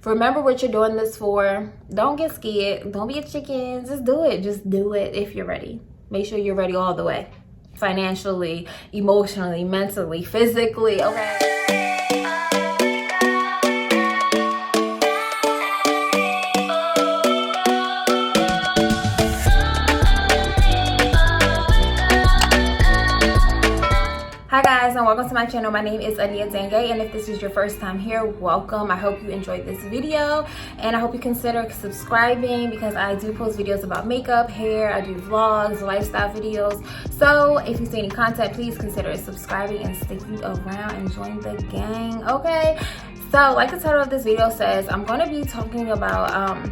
Remember what you're doing this for. Don't get scared. Don't be a chicken. Just do it. Just do it if you're ready. Make sure you're ready all the way. Financially, emotionally, mentally, physically, okay? Hi guys, and welcome to my channel. My name is Aniya, and if this is your first time here, welcome. I hope you enjoyed this video, and I hope you consider subscribing because I do post videos about makeup, hair, I do vlogs, lifestyle videos. So if you see any content, please consider subscribing and sticking around and join the gang, okay? So like the title of this video says, I'm going to be talking about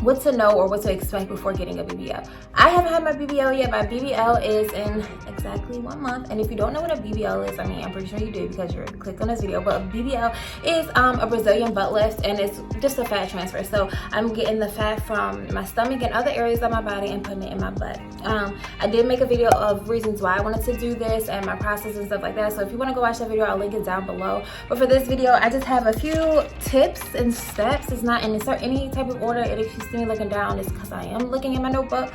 what to know or what to expect before getting a BBL. I haven't had my BBL yet. My BBL is in exactly 1 month. And if you don't know what a BBL is, I mean, I'm pretty sure you do because you're clicked on this video. But a BBL is a Brazilian butt lift, and it's just a fat transfer. So I'm getting the fat from my stomach and other areas of my body and putting it in my butt. I did make a video of reasons why I wanted to do this and my process and stuff like that. So if you want to go watch that video, I'll link it down below. But for this video, I just have a few tips and steps. It's not in any type of order. And if you see me looking down, it's because I am looking in my notebook.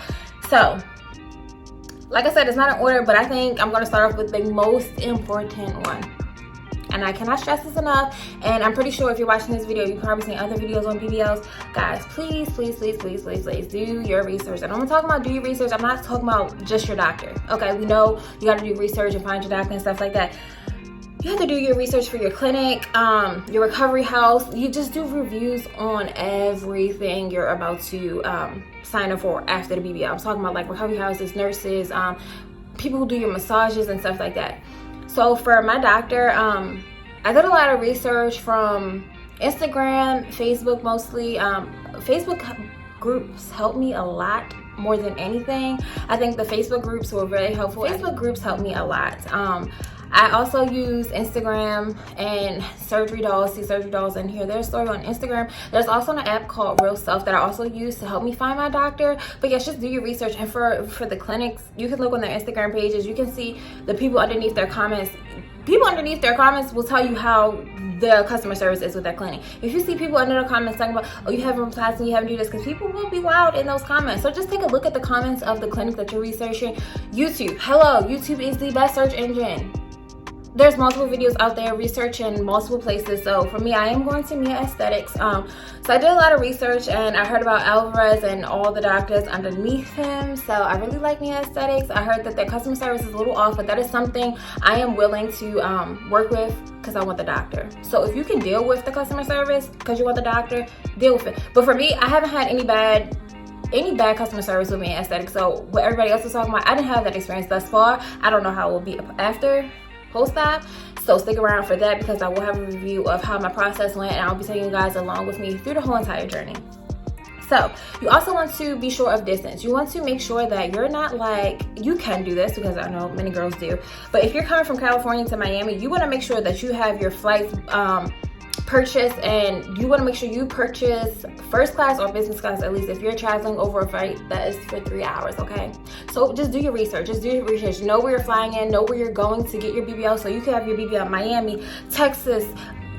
So like I said, it's not in order, but I think I'm going to start off with the most important one, and I cannot stress this enough. And I'm pretty sure if you're watching this video, you've probably seen other videos on BBLs. Guys, please do your research. And I'm talking about do your research. I'm not talking about just your doctor. Okay, we know you got to do research and find your doctor and stuff like that. You have to do your research for your clinic, your recovery house. You just do reviews on everything you're about to sign up for after the BBL. I'm talking about like recovery houses, nurses, people who do your massages and stuff like that. So for my doctor, I did a lot of research from Instagram, Facebook mostly. Facebook groups helped me a lot more than anything. I think the Facebook groups were very helpful. Facebook groups helped me a lot. I also use Instagram and surgery dolls. See surgery dolls in here. There's a story on Instagram. There's also an app called Real Self that I also use to help me find my doctor. But yes, just do your research. And for the clinics, you can look on their Instagram pages. You can see the people underneath their comments. People underneath their comments will tell you how the customer service is with that clinic. If you see people under the comments talking about, oh, you haven't replied and you haven't do this, because people will be wild in those comments. So just take a look at the comments of the clinic that you're researching. YouTube. Hello, YouTube is the best search engine. There's multiple videos out there researching multiple places. So for me, I am going to Mehio Aesthetics. So I did a lot of research, and I heard about Alvarez and all the doctors underneath him. So I really like Mehio Aesthetics. I heard that their customer service is a little off, but that is something I am willing to work with because I want the doctor. So if you can deal with the customer service because you want the doctor, deal with it. But for me, I haven't had any bad customer service with Mehio Aesthetics. So what everybody else was talking about, I didn't have that experience thus far. I don't know how it will be after post-op, so stick around for that because I will have a review of how my process went, and I'll be taking you guys along with me through the whole entire journey. So you also want to be sure of distance. You want to make sure that you're not like, you can do this because I know many girls do, but if you're coming from California to Miami, you want to make sure that you have your flights purchase, and you want to make sure you purchase first class or business class, at least if you're traveling over a flight that is for 3 hours. Okay, so just do your research. Know where you're flying in, know where you're going to get your BBL, so you can have your BBL in Miami, Texas,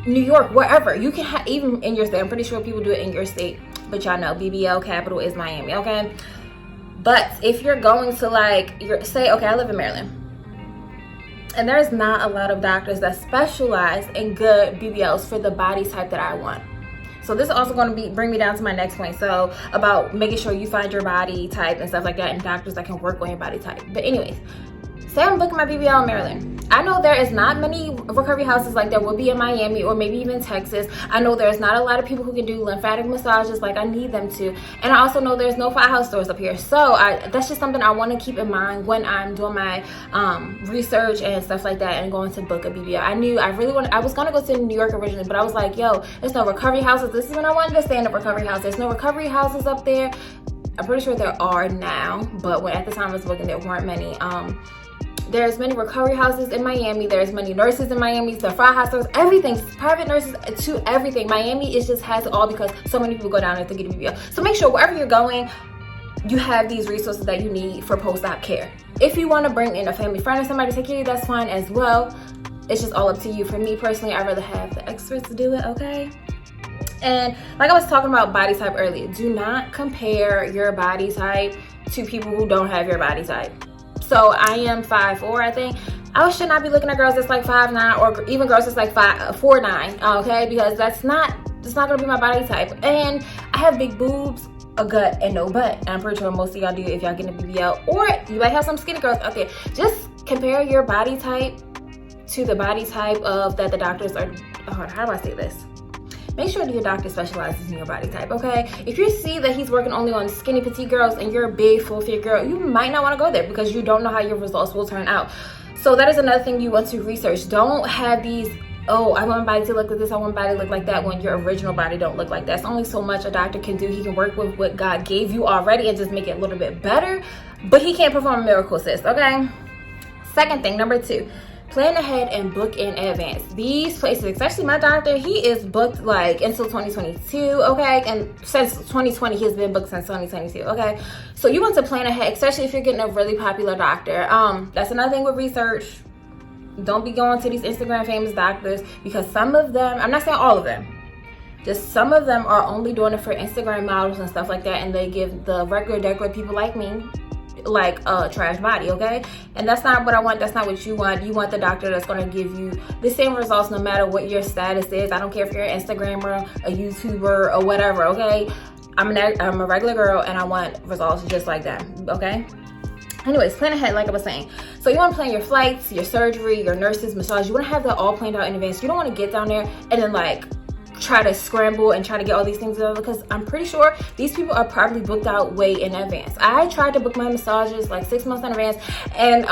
New York, wherever you can have, even in your state. I'm pretty sure people do it in your state, but y'all know BBL capital is Miami. Okay, but if you're going to say, okay, I live in Maryland, and there's not a lot of doctors that specialize in good BBLs for the body type that I want. So this is also going to bring me down to my next point. So about making sure you find your body type and stuff like that, and doctors that can work on your body type. But anyways, say I'm booking my BBL in Maryland. I know there is not many recovery houses like there will be in Miami or maybe even Texas. I know there's not a lot of people who can do lymphatic massages like I need them to. And I also know there's no firehouse stores up here. So that's just something I want to keep in mind when I'm doing my research and stuff like that and going to book a BBL. I was going to go to New York originally, but I was like, yo, there's no recovery houses. This is when I wanted to stay in a recovery house. There's no recovery houses up there. I'm pretty sure there are now, but at the time I was booking, there weren't many. There's many recovery houses in Miami. There's many nurses in Miami. The fry hospitals, everything, private nurses to everything. Miami just has it all because so many people go down there to get a BBL. So make sure wherever you're going, you have these resources that you need for post-op care. If you want to bring in a family friend or somebody to take care of you, that's fine as well. It's just all up to you. For me personally, I'd rather have the experts do it, okay? And like I was talking about body type earlier, do not compare your body type to people who don't have your body type. So I am 5'4", I think. I should not be looking at girls that's like 5'9", or even girls that's like 4'9", okay? Because that's not gonna be my body type. And I have big boobs, a gut, and no butt. And I'm pretty sure most of y'all do if y'all get a BBL, or you might have some skinny girls out there. Just compare your body type to the body type of that the doctors are. How do I say this? Make sure that your doctor specializes in your body type, okay? If you see that he's working only on skinny petite girls and you're a big full figure girl, you might not want to go there because you don't know how your results will turn out. So that is another thing you want to research. Don't have these, oh, I want my body to look like this, I want my body to look like that, when your original body don't look like that. It's only so much a doctor can do. He can work with what God gave you already and just make it a little bit better, but he can't perform a miracle, sis, okay? Second thing, number 2. Plan ahead and book in advance. These places, especially my doctor, he is booked like until 2022, okay? And since 2020, he's been booked since 2022, okay? So you want to plan ahead, especially if you're getting a really popular doctor. That's another thing with research. Don't be going to these Instagram famous doctors, because some of them, I'm not saying all of them, just some of them are only doing it for Instagram models and stuff like that, and they give the regular people like me like a trash body, okay? And that's not what I want. That's not what you want. You want the doctor that's going to give you the same results no matter what your status is. I don't care if you're an Instagrammer, a YouTuber, or whatever, okay? I'm a regular girl and I want results just like that, okay? Anyways, plan ahead, like I was saying. So you want to plan your flights, your surgery, your nurses, massage. You want to have that all planned out in advance. You don't want to get down there and then like try to scramble and try to get all these things together, because I'm pretty sure these people are probably booked out way in advance. I tried to book my massages like 6 months in advance, and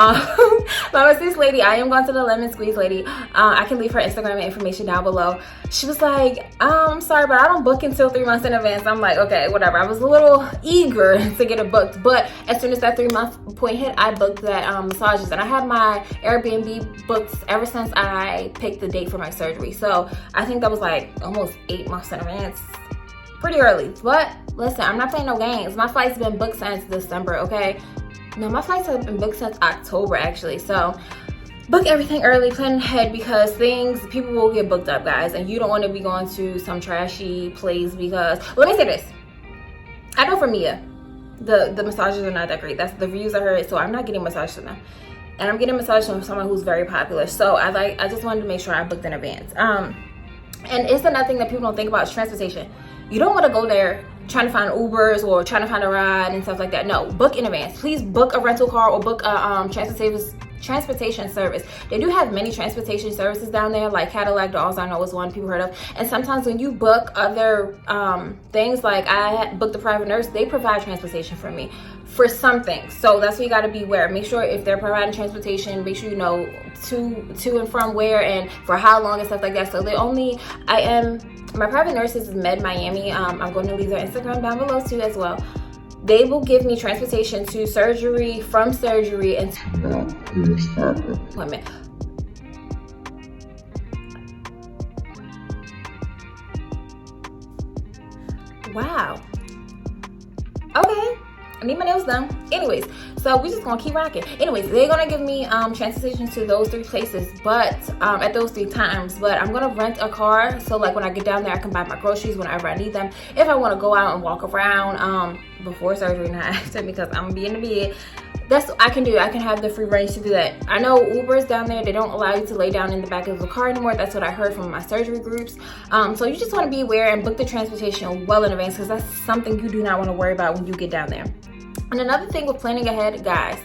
this lady, I am going to the lemon squeeze lady. I can leave her Instagram information down below. She was like, I'm sorry, but I don't book until 3 months in advance. I'm like, okay, whatever. I was a little eager to get it booked, but as soon as that 3-month point hit, I booked that massages, and I had my Airbnb booked ever since I picked the date for my surgery. So I think that was like almost 8 months in advance, pretty early. But listen, I'm not playing no games. My flight's been booked since December, okay? No, my flights have been booked since October actually. So book everything early, plan ahead, because people will get booked up, guys, and you don't want to be going to some trashy place. Because let me say this, I know for Mehio, the massages are not that great. That's the reviews I heard, so I'm not getting massage from them, and I'm getting massage from someone who's very popular. So I just wanted to make sure I booked in advance. And it's another thing that people don't think about is transportation. You don't want to go there trying to find Ubers or trying to find a ride and stuff like that. No, book in advance. Please book a rental car or book a transportation service. They do have many transportation services down there, like Cadillac Dolls, I know is one people heard of. And sometimes when you book other things, like I booked a private nurse, they provide transportation for me for some things. So that's what you got to be aware. Make sure if they're providing transportation, make sure you know to and from where and for how long and stuff like that. So my private nurse is Med Miami. I'm going to leave their Instagram down below too as well. They will give me transportation to surgery, from surgery, and appointment. Wow. Okay. I need my nails done. Anyways, so we're just gonna keep rocking. Anyways, they're gonna give me transportation to those 3 places, but at those 3 times. But I'm gonna rent a car, so like when I get down there, I can buy my groceries whenever I need them. If I want to go out and walk around before surgery, not after, because I'm gonna be in the bed. That's what I can do. I can have the free range to do that. I know Ubers down there, they don't allow you to lay down in the back of the car anymore. That's what I heard from my surgery groups. So you just want to be aware and book the transportation well in advance, because that's something you do not want to worry about when you get down there. And another thing with planning ahead, guys,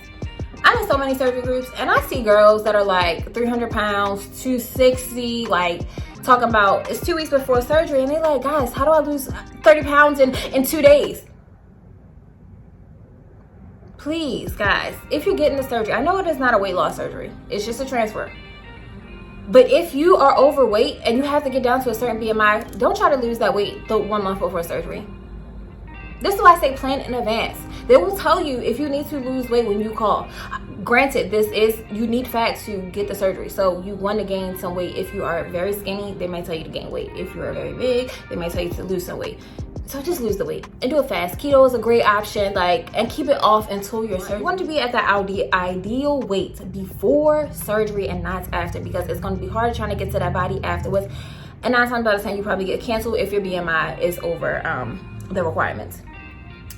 I'm in so many surgery groups, and I see girls that are like 300 pounds, 260, like talking about it's 2 weeks before surgery, and they're like, guys, how do I lose 30 pounds in 2 days? Please, guys, if you're getting the surgery, I know it is not a weight loss surgery. It's just a transfer. But if you are overweight and you have to get down to a certain BMI, don't try to lose that weight the 1 month before surgery. This is why I say plan in advance. They will tell you if you need to lose weight when you call. Granted, you need fat to get the surgery. So you want to gain some weight. If you are very skinny, they might tell you to gain weight. If you are very big, they might tell you to lose some weight. So just lose the weight and do it fast. Keto is a great option, and keep it off until your surgery. You want to be at that ideal weight before surgery and not after, because it's going to be hard trying to get to that body afterwards. And 9 times out of 10, you probably get canceled if your BMI is over the requirements.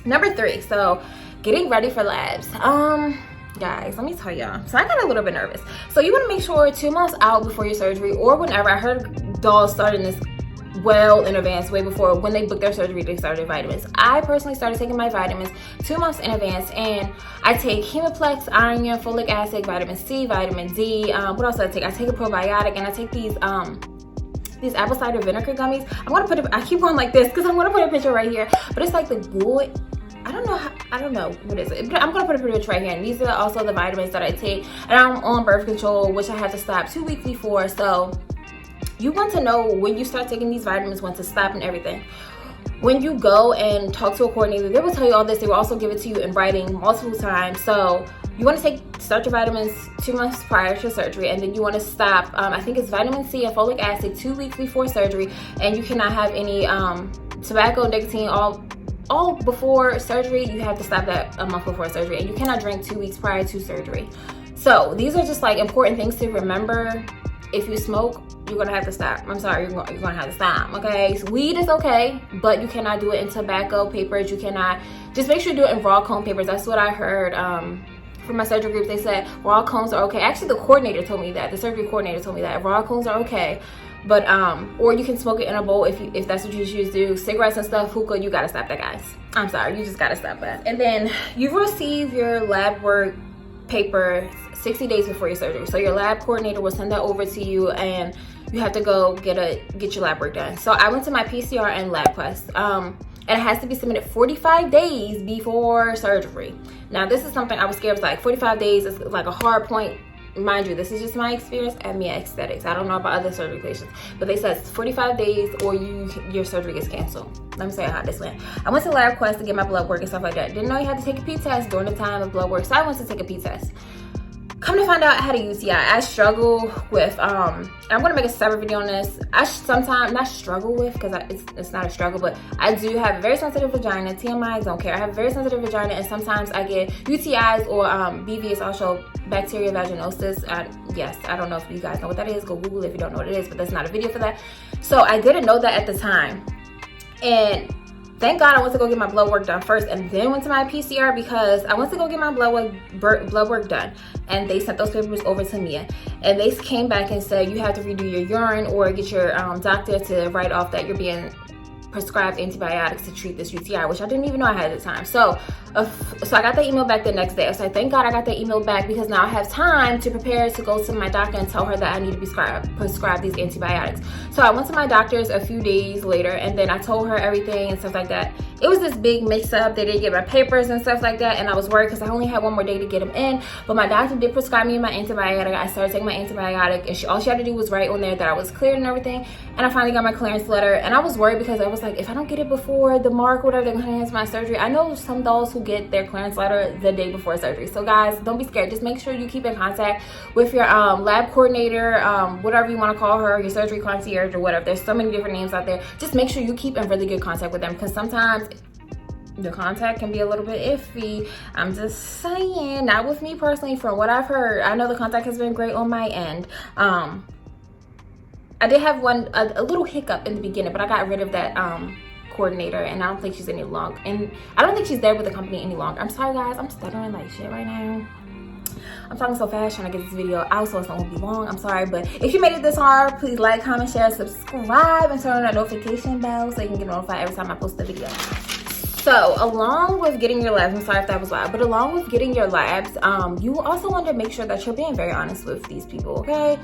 Number 3, so getting ready for labs. Guys, let me tell y'all. So I got a little bit nervous. So you want to make sure 2 months out before your surgery, or whenever. I heard dolls starting this well in advance, way before when they booked their surgery, they started vitamins. I personally started taking my vitamins 2 months in advance, and I take Hemoplex, iron, folic acid, vitamin C, vitamin D. What else do I take? I take a probiotic, and I take these apple cider vinegar gummies. I'm gonna put I keep going like this because I'm gonna put a picture right here, but it's like the boy. I don't know what is it, but I'm gonna put a picture right here. And these are also the vitamins that I take, and I'm on birth control, which I had to stop 2 weeks before. So you want to know when you start taking these vitamins, when to stop and everything. When you go and talk to a coordinator, they will tell you all this. They will also give it to you in writing multiple times. So you want to start your vitamins 2 months prior to surgery, and then you want to stop, I think it's vitamin C and folic acid 2 weeks before surgery, and you cannot have any tobacco, nicotine, all before surgery. You have to stop that a month before surgery, and you cannot drink 2 weeks prior to surgery. So these are just like important things to remember. If you smoke, you're gonna have to stop. I'm sorry, you're gonna have to stop, okay? So weed is okay, but you cannot do it in tobacco papers. You cannot, just make sure you do it in raw cone papers. That's what I heard from my surgery group. They said raw cones are okay. Actually, the coordinator told me that. The surgery coordinator told me that raw cones are okay. But or you can smoke it in a bowl if that's what you choose to do. Cigarettes and stuff, hookah, you gotta stop that, guys. I'm sorry, you just gotta stop that. And then you receive your lab work paper 60 days before your surgery. So your lab coordinator will send that over to you, and you have to go get your lab work done. So I went to my PCR and lab quest, and it has to be submitted 45 days before surgery. Now this is something I was scared. It was like 45 days is like a hard point. Mind you, this is just my experience at Mia Aesthetics. I don't know about other surgery patients, but they said 45 days or your surgery gets canceled. Let me say how this went. I went to LabQuest to get my blood work and stuff like that. Didn't know you had to take a pee test during the time of blood work, so I went to take a pee test. Come to find out I had a UTI. I struggle with, I'm gonna make a separate video on this. I sometimes, not struggle with, because it's not a struggle, but I do have a very sensitive vagina. TMI, don't care. I have a very sensitive vagina, and sometimes I get UTIs or BV, also bacterial vaginosis. Yes, I don't know if you guys know what that is. Go Google it if you don't know what it is, but that's not a video for that. So I didn't know that at the time. And thank God I went to go get my blood work done first, and then went to my PCR, because I went to go get my blood work done, and they sent those papers over to Mia, and they came back and said you have to redo your urine or get your doctor to write off that you're being prescribed antibiotics to treat this UTI, which I didn't even know I had at the time. So I got that email back the next day. I was like, thank God I got that email back, because now I have time to prepare to go to my doctor and tell her that I need to prescribe these antibiotics. So I went to my doctor's a few days later, and then I told her everything and stuff like that. It was this big mix up. They didn't get my papers and stuff like that, and I was worried because I only had one more day to get them in. But my doctor did prescribe me my antibiotic. I started taking my antibiotic, and all she had to do was write on there that I was cleared and everything. And I finally got my clearance letter, and I was worried because I was like, if I don't get it before the mark, whatever, they're gonna cancel my surgery. I know some dolls who get their clearance letter the day before surgery. So guys, don't be scared. Just make sure you keep in contact with your lab coordinator, whatever you want to call her, your surgery concierge or whatever. There's so many different names out there. Just make sure you keep in really good contact with them, because sometimes the contact can be a little bit iffy. I'm just saying, not with me personally, from what I've heard. I know the contact has been great on my end. I did have a little hiccup in the beginning, but I got rid of that coordinator, and I don't think she's any longer, and I don't think she's there with the company any longer. I'm sorry guys, I'm stuttering like shit right now. I'm talking so fast trying to get this video out so it's not gonna be long. I'm sorry, but if you made it this far, please like, comment, share, subscribe, and turn on that notification bell so you can get notified every time I post a video. So along with getting your labs, I'm sorry if that was loud, but along with getting your labs, you also want to make sure that you're being very honest with these people, okay?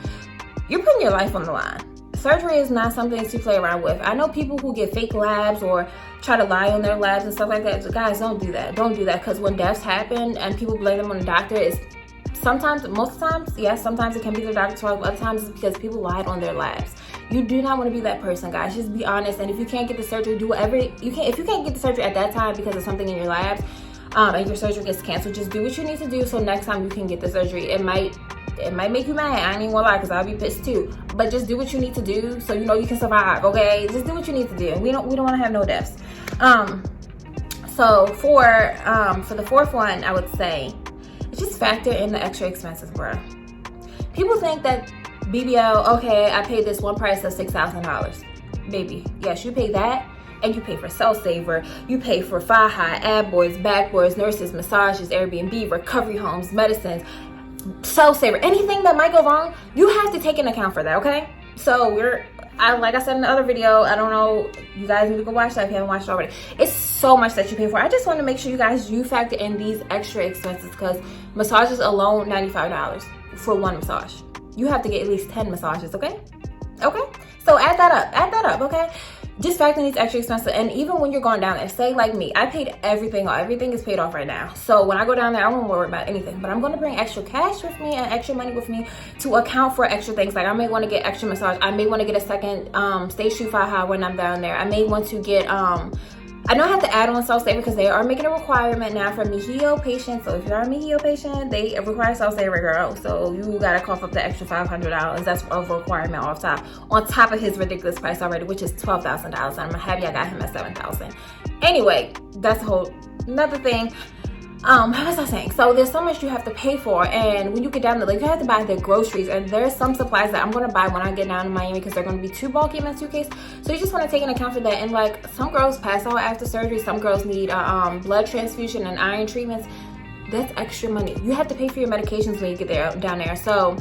You're putting your life on the line. Surgery is not something to play around with. I know people who get fake labs or try to lie on their labs and stuff like that. So guys, don't do that. Don't do that, because when deaths happen and people blame them on the doctor, it's sometimes, most times, yes, sometimes it can be the doctor's fault, but other times it's because people lied on their labs. You do not want to be that person, guys. Just be honest, and if you can't get the surgery, do whatever you can. If you can't get the surgery at that time because of something in your labs, and your surgery gets canceled, just do what you need to do so next time you can get the surgery. It might make you mad. I ain't even gonna lie, because I'll be pissed too. But just do what you need to do so you know you can survive, okay? Just do what you need to do. We don't want to have no deaths. So for the fourth one, I would say just factor in the extra expenses, bro. People think that BBL, okay, I paid this one price of $6,000. Baby, yes, you pay that, and you pay for Cell Saver, you pay for Fi-Hi, ad boards, back boards, nurses, massages, Airbnb, recovery homes, medicines, Cell Saver, anything that might go wrong, you have to take into account for that, okay? So like I said in the other video, I don't know, you guys need to go watch that if you haven't watched it already. It's so much that you pay for. I just want to make sure you guys factor in these extra expenses, because massages alone, $95 for one massage. You have to get at least 10 massages, okay? Okay? So add that up, okay? Just factor in these extra expenses. And even when you're going down there, say like me, I paid everything off. Everything is paid off right now. So when I go down there, I won't worry about anything. But I'm going to bring extra cash with me and extra money with me to account for extra things. Like I may want to get extra massage. I may want to get a second stage 2 Fi-Hi when I'm down there. I may want to get I know I have to add on Cell Saver because they are making a requirement now for Mehio patients. So if you're a Mehio patient, they require Cell Saver, girl. So you gotta cough up the extra $500. That's a requirement on top of his ridiculous price already, which is $12,000. I'm happy I got him at $7,000. Anyway, that's a whole another thing. What was I saying? So there's so much you have to pay for, and when you get down there, like you have to buy the groceries, and there's some supplies that I'm gonna buy when I get down to Miami because they're gonna be too bulky in my suitcase. So you just want to take into account for that. And like some girls pass out after surgery, some girls need blood transfusion and iron treatments. That's extra money. You have to pay for your medications when you get down there. So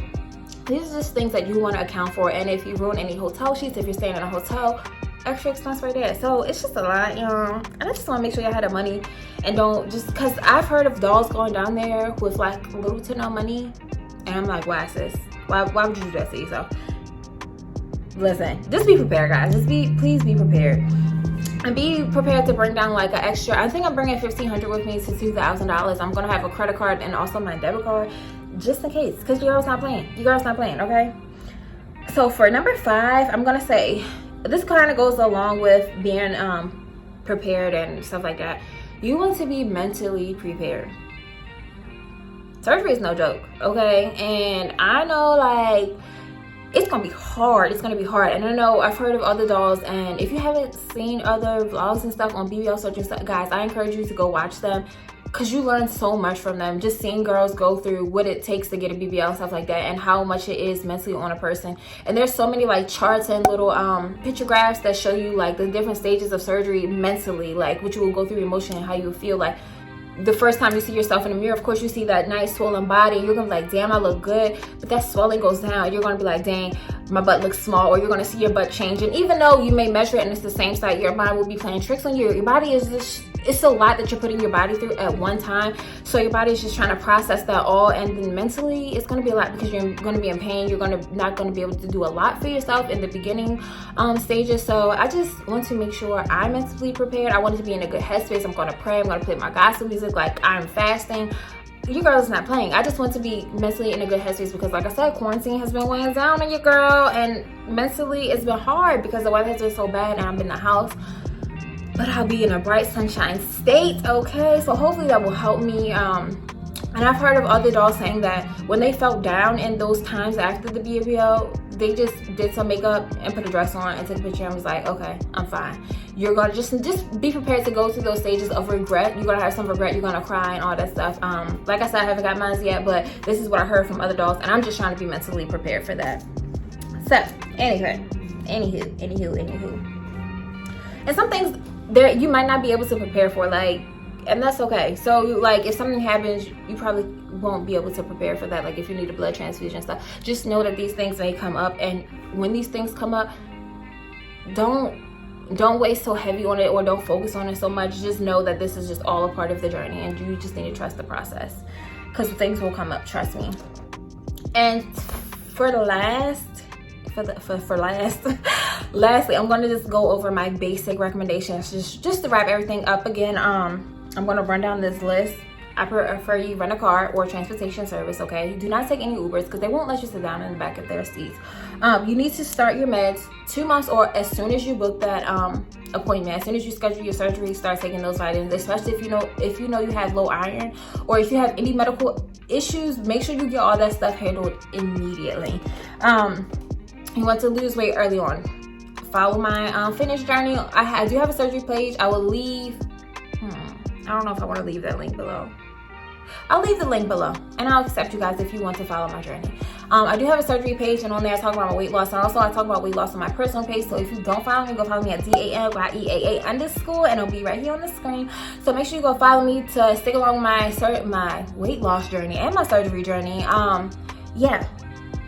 these are just things that you want to account for. And if you ruin any hotel sheets, if you're staying in a hotel, extra expense right there. So it's just a lot, and I just want to make sure y'all have the money and don't just, because I've heard of dolls going down there with like little to no money, and I'm like, why sis, why would you do that to yourself? Listen, just be prepared, guys. Please be prepared, and be prepared to bring down like an extra. I think I'm bringing $1,500 with me to $2,000. I'm gonna have a credit card and also my debit card just in case, because your girl's not playing. Okay. So for number 5, I'm gonna say, this kind of goes along with being prepared and stuff like that. You want to be mentally prepared. Surgery is no joke, okay? And I know like it's gonna be hard. It's gonna be hard. And I know I've heard of other dolls, and if you haven't seen other vlogs and stuff on BBL surgery stuff, guys, I encourage you to go watch them, because you learn so much from them. Just seeing girls go through what it takes to get a BBL and stuff like that, and how much it is mentally on a person. And there's so many like charts and little picture graphs that show you like the different stages of surgery mentally, like what you will go through emotionally and how you will feel. Like the first time you see yourself in the mirror, of course you see that nice swollen body, and you're gonna be like, damn, I look good. But that swelling goes down, you're gonna be like, dang, my butt looks small. Or you're gonna see your butt changing. Even though you may measure it and it's the same side, your mind will be playing tricks on you. Your body is just, it's a lot that you're putting your body through at one time. So your body is just trying to process that all, and then mentally it's gonna be a lot, because you're gonna be in pain. You're not gonna be able to do a lot for yourself in the beginning stages. So I just want to make sure I'm mentally prepared. I want to be in a good headspace. I'm gonna pray. I'm gonna play my gospel music, like I'm fasting. Your girl is not playing. I just want to be mentally in a good headspace, because like I said, quarantine has been weighing down on your girl, and mentally it's been hard because the weather has been so bad and I'm in the house. But I'll be in a bright sunshine state, okay? So hopefully that will help me. And I've heard of other dolls saying that when they felt down in those times after the BBL, they just did some makeup and put a dress on and took a picture and was like, okay, I'm fine. You're gonna just be prepared to go through those stages of regret. You're gonna have some regret, you're gonna cry and all that stuff. Like I said, I haven't got mine yet, but this is what I heard from other dolls, and I'm just trying to be mentally prepared for that. So, anywho. And some things there you might not be able to prepare for, like, and that's okay. So like if something happens, you probably won't be able to prepare for that. Like if you need a blood transfusion and stuff, just know that these things may come up, and when these things come up, don't weigh so heavy on it, or don't focus on it so much. Just know that this is just all a part of the journey, and you just need to trust the process, because things will come up, trust me. And for last lastly, I'm going to just go over my basic recommendations just to wrap everything up. Again, I'm going to run down this list. I prefer you rent a car or transportation service, okay? Do not take any Ubers, because they won't let you sit down in the back of their seats. You need to start your meds 2 months or as soon as you book that appointment. As soon as you schedule your surgery, start taking those vitamins, especially if you know you have low iron, or if you have any medical issues. Make sure you get all that stuff handled immediately. You want to lose weight early on. Follow my fitness journey. I do have a surgery page. I will leave. I don't know if I want to leave that link below. I'll leave the link below, and I'll accept you guys if you want to follow my journey. I do have a surgery page, and on there I talk about my weight loss, and also I talk about weight loss on my personal page. So if you don't follow me, go follow me at DANYEAA_, and it'll be right here on the screen. So make sure you go follow me to stick along my weight loss journey and my surgery journey. Yeah,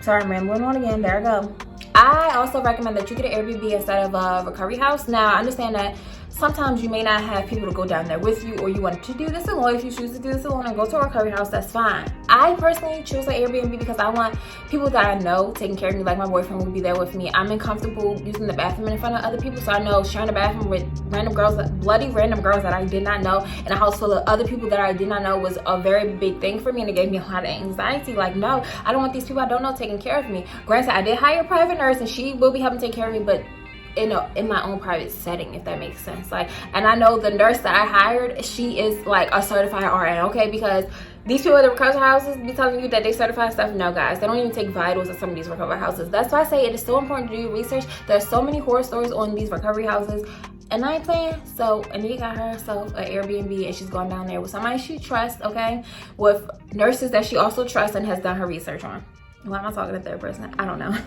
sorry, I'm rambling on again. There I go. I also recommend that you get an Airbnb instead of a recovery house. Now, I understand that sometimes you may not have people to go down there with you, or you want to do this alone. If you choose to do this alone and go to a recovery house, that's fine. I personally choose an Airbnb because I want people that I know taking care of me, like my boyfriend will be there with me. I'm uncomfortable using the bathroom in front of other people, so I know sharing the bathroom with random girls, bloody random girls that I did not know, in a house full of other people that I did not know, was a very big thing for me, and it gave me a lot of anxiety. Like, no, I don't want these people I don't know taking care of me. Granted, I did hire a private nurse, and she will be helping take care of me, but in my own private setting, if that makes sense. Like, and I know the nurse that I hired, she is like a certified RN, okay? Because these people at the recovery houses be telling you that they certify stuff. No, guys, they don't even take vitals at some of these recovery houses. That's why I say it is so important to do research. There's so many horror stories on these recovery houses, and I ain't playing. So Aniya got herself an Airbnb, and she's going down there with somebody she trusts, okay? With nurses that she also trusts and has done her research on. Why am I talking to third person? I don't know.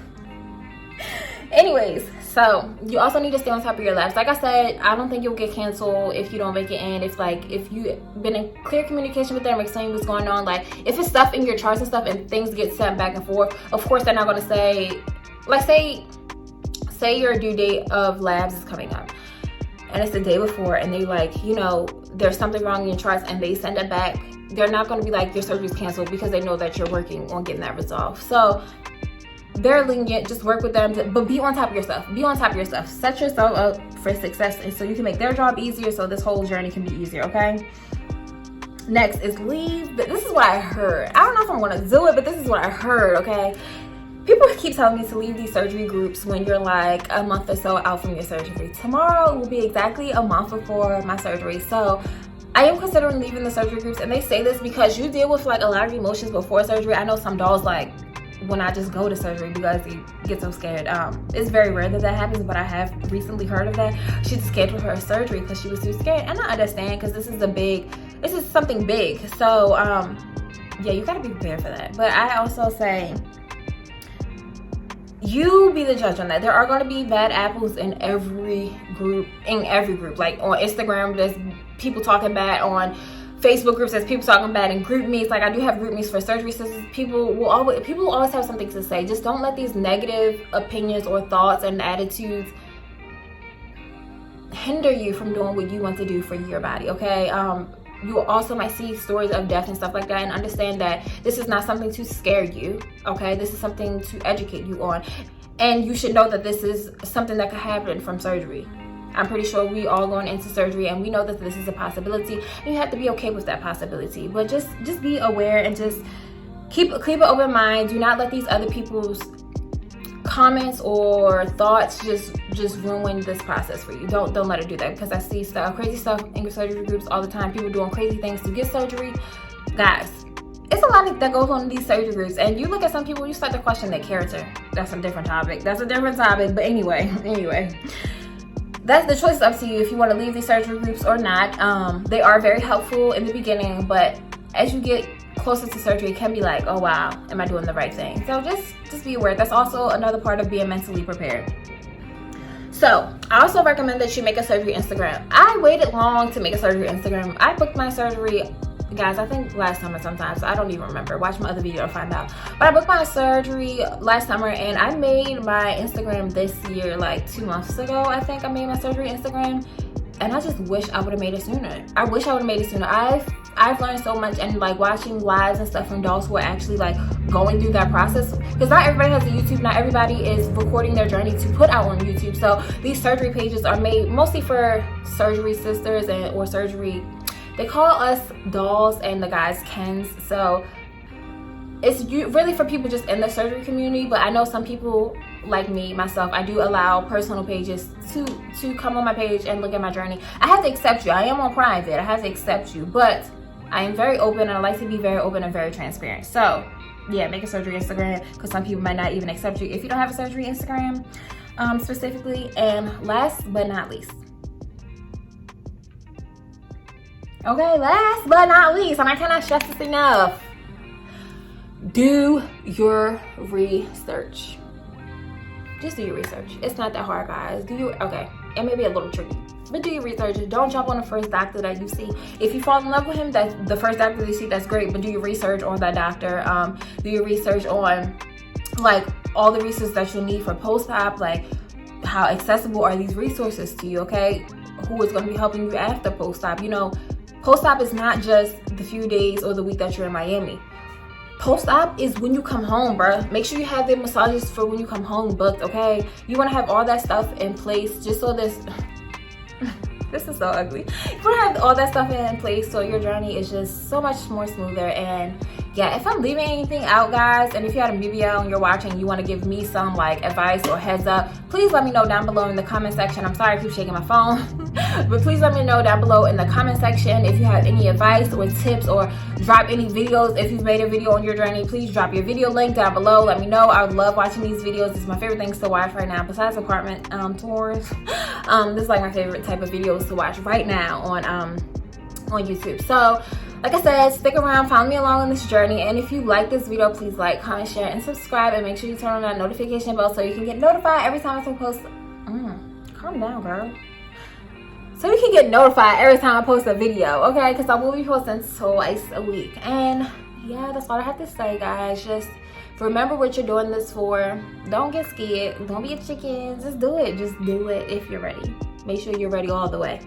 Anyways, so you also need to stay on top of your labs. Like I said, I don't think you'll get canceled if you don't make it in. If you've been in clear communication with them, explaining what's going on. Like, if it's stuff in your charts and stuff and things get sent back and forth, of course they're not going to say, like, say your due date of labs is coming up and it's the day before, and they like, you know, there's something wrong in your charts, and they send it back. They're not going to be like, your surgery's canceled, because they know that you're working on getting that resolved. So they're lenient. Just work with them, but be on top of yourself. Be on top of yourself. Set yourself up for success, and so you can make their job easier, so this whole journey can be easier, okay? Next is leave. But this is what I heard. I don't know if I'm gonna do it, but this is what I heard, okay? People keep telling me to leave these surgery groups when you're like a month or so out from your surgery. Tomorrow will be exactly a month before my surgery, so I am considering leaving the surgery groups. And they say this because you deal with like a lot of emotions before surgery. I know some dolls like when I just go to surgery because they get so scared. It's very rare that happens, but I have recently heard of that. She just scheduled her surgery because she was too scared, and I understand, because this is something big. So yeah, you gotta be prepared for that. But I also say, you be the judge on that. There are going to be bad apples in every group. Like on Instagram, there's people talking bad. On Facebook groups, there's people talking bad. In group meets, like I do have group meets for surgery sisters, people will always have something to say. Just don't let these negative opinions or thoughts and attitudes hinder you from doing what you want to do for your body, okay? You also might see stories of death and stuff like that, and understand that this is not something to scare you, okay? This is something to educate you on, and you should know that this is something that could happen from surgery. I'm pretty sure we all going into surgery, and we know that this is a possibility, and you have to be okay with that possibility. But just be aware, and just keep an open mind. Do not let these other people's comments or thoughts just ruin this process for you. Don't let it do that, because I see crazy stuff in surgery groups all the time. People doing crazy things to get surgery. Guys, it's a lot that goes on in these surgery groups, and you look at some people, you start to question their character. That's a different topic. But anyway. That's the choice, up to you if you want to leave these surgery groups or not. They are very helpful in the beginning, but as you get closer to surgery, it can be like, oh wow, am I doing the right thing? So just be aware. That's also another part of being mentally prepared. So I also recommend that you make a surgery Instagram. I waited long to make a surgery Instagram. I booked my surgery, guys, I think last summer sometimes. I don't even remember. Watch my other video to find out. But I booked my surgery last summer, and I made my Instagram this year, like 2 months ago. I think I made my surgery Instagram, and I just wish I would have made it sooner. I've learned so much, and like watching lives and stuff from dolls who are actually like going through that process, because not everybody has a YouTube. Not everybody is recording their journey to put out on YouTube. So these surgery pages are made mostly for surgery sisters or surgery. They call us dolls and the guys Kens. So it's really for people just in the surgery community. But I know some people like me, myself, I do allow personal pages to come on my page and look at my journey. I have to accept you. I am on private. I have to accept you. But I am very open, and I like to be very open and very transparent. So yeah, make a surgery Instagram, because some people might not even accept you if you don't have a surgery Instagram specifically. And last but not least, and I cannot stress this enough, do your research. Just do your research. It's not that hard, guys. Okay, it may be a little tricky, but do your research. Don't jump on the first doctor that you see. If you fall in love with him, that's the first doctor you see, that's great, but do your research on that doctor. Do your research on like all the resources that you'll need for post-op, like how accessible are these resources to you, okay? Who is going to be helping you after post-op? You know, post-op is not just the few days or the week that you're in Miami. Post-op is when you come home, bro. Make sure you have the massages for when you come home booked, okay? You want to have all that stuff in place just so this is so ugly. You want to have all that stuff in place so your journey is just so much more smoother. And yeah, if I'm leaving anything out, guys, and if you had a BBL and you're watching, you want to give me some like advice or heads up, please let me know down below in the comment section. I'm sorry I keep shaking my phone, but please let me know down below in the comment section if you have any advice or tips, or drop any videos. If you've made a video on your journey, please drop your video link down below. Let me know. I would love watching these videos. It's my favorite things to watch right now, besides apartment tours. This is like my favorite type of videos to watch right now on YouTube. So like I said, stick around, follow me along on this journey, and if you like this video, please like, comment, share, and subscribe, and make sure you turn on that notification bell so you can get notified every time I post. Calm down, girl. So you can get notified every time I post a video, okay? Because I will be posting twice a week. And yeah, that's all I have to say, guys. Just remember what you're doing this for. Don't get scared. Don't be a chicken. Just do it. Just do it if you're ready. Make sure you're ready all the way.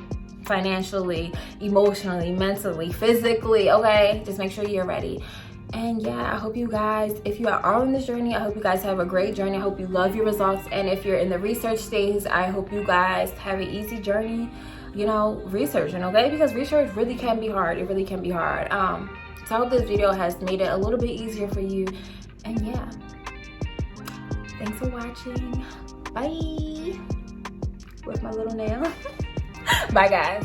Financially, emotionally, mentally, physically, okay? Just make sure you're ready. And yeah, I hope you guys, if you are on this journey, I hope you guys have a great journey. I hope you love your results. And if you're in the research stage, I hope you guys have an easy journey, you know, researching, okay? Because research really can be hard. It really can be hard. So I hope this video has made it a little bit easier for you. And yeah, thanks for watching. Bye. With my little nail. Bye, guys.